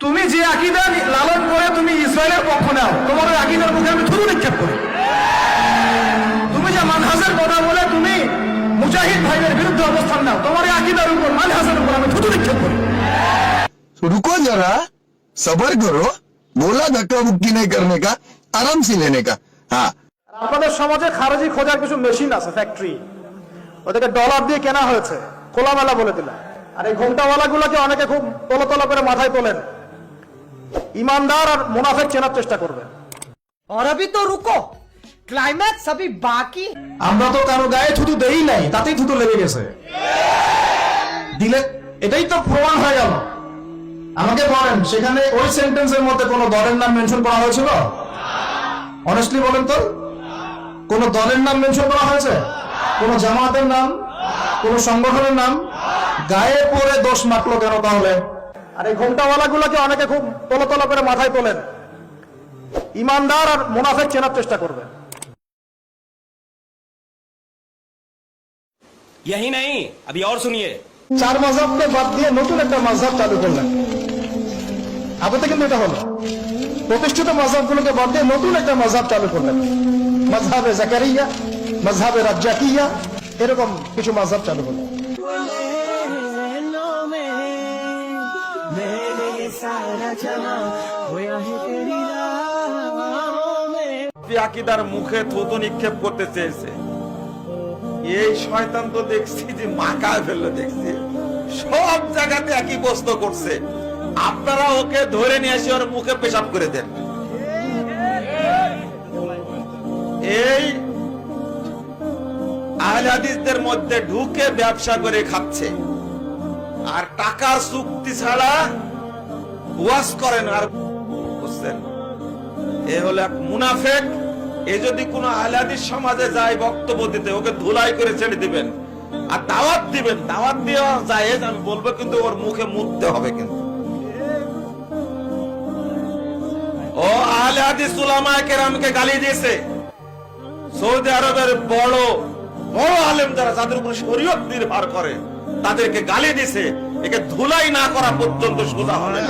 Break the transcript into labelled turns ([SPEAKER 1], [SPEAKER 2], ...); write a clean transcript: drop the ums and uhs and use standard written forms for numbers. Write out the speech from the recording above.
[SPEAKER 1] তুমি যে আকীদা লালন করে তুমি ইসরায়েলের পক্ষ নাও, তোমার ওই আকীদার মুখে আমি থুতু নিক্ষেপ করি। তুমি যে মানহাজের কথা বলে তুমি মুজাহিদ ভাইদের বিরুদ্ধে অবস্থান নাও, তোমার এই আকীদার উপর মানহাজের উপর আমি থুতু নিক্ষেপ করি।
[SPEAKER 2] रुको जरा, सबर करो, बोला धक्का मुक्की नहीं करने का, आराम से लेने का। हाँ,
[SPEAKER 1] আপনাদের সমাজে খারেজি খোঁজার কিছু মেশিন আছে, ফ্যাক্টরি, ওদেরকে ডলার দিয়ে কেনা হয়েছে, খোলামেলা বলে দিলাম। আর এই ঘোমটাওয়ালা গুলোকে অনেকে খুব তলতলা করে মাথায় তোলেন, ইমানদার আর মুনাফিক চেনার চেষ্টা করবেন।
[SPEAKER 3] और अभी तो रुको, क्लाइमैक्स अभी बाकी।
[SPEAKER 1] আমরা তো কারো গায়ে থুতু দেই নাই, তাতেই থুতু লেগে গেছে। দিলে এটাই তো প্রমাণ হয়ে গেল। আমাকে বলেন, সেখানে ওই সেন্টেন্সের মধ্যে কোনো দলের নাম মেনশন করা হয়েছিল? অনেস্টলি বলেন তো, কোন দলের নাম মেনশন করা হয়েছে? কোন জামাতের নাম, কোন সংগঠনের নাম? গায়ে পড়ে দোষ মাপলো কেন তাহলে? আর এই ঘোমটাওয়ালা গুলোকে অনেকে খুব তলতলা করে মাথায় তোলেন, ইমানদার আর মুনাফিক চেনার চেষ্টা করবেন।
[SPEAKER 4] यही नहीं, अभी और सुनिए।
[SPEAKER 1] চার মাযহাবকে বাদ দিয়ে নতুন একটা মাযহাব চালু করলেন। আপাতত কিন্তু এটা হলো, প্রতিষ্ঠিত মাযহাবগুলোকে বাদ দিয়ে নতুন একটা মাযহাব চালু করলেন। মাযহাবে জাকারিয়া, মাযহাবে রাজ্জাকিয়া, এরকম কিছু মাযহাব চালু হলো।
[SPEAKER 5] আকীদার মুখে থুতু নিক্ষেপ করতে চেয়েছে, এই শয়তান তো দেখছি যে মাকা ফেললো, দেখছি সব জায়গাতে একই প্রশ্ন করছে। আপনারা ওকে ধরে নিয়ে এসে ওর মুখে পেশাব করে দেন। এই আহলে হাদিসদের মধ্যে ঢুকে ব্যবসা করে খাচ্ছে, আর টাকার চুক্তি ছাড়া ওয়াজ করেন। আর বুঝছেন, এ হলো এক মুনাফিক। এ যদি কোনো আহলে হাদিস সমাজে যায় বক্তব্য দিতে, ওকে ধুলাই করে ছেড়ে দিবেন আর দাওয়াত দিবেন। দাওয়াত দেওয়া জায়েজ, আমি বলবো, কিন্তু ওর মুখে মুততে হবে। কিন্তু ও আহলে হাদিস উলামায়ে কেরামকে গালি দিয়েছে। সৌদি আরবের বড় বড় আলেম যারা, যাদের উপর শরীয়ত নির্ভর করে, তাদেরকে গালি দিছে। একে ধুলাই না করা পর্যন্ত সোজা হবে না।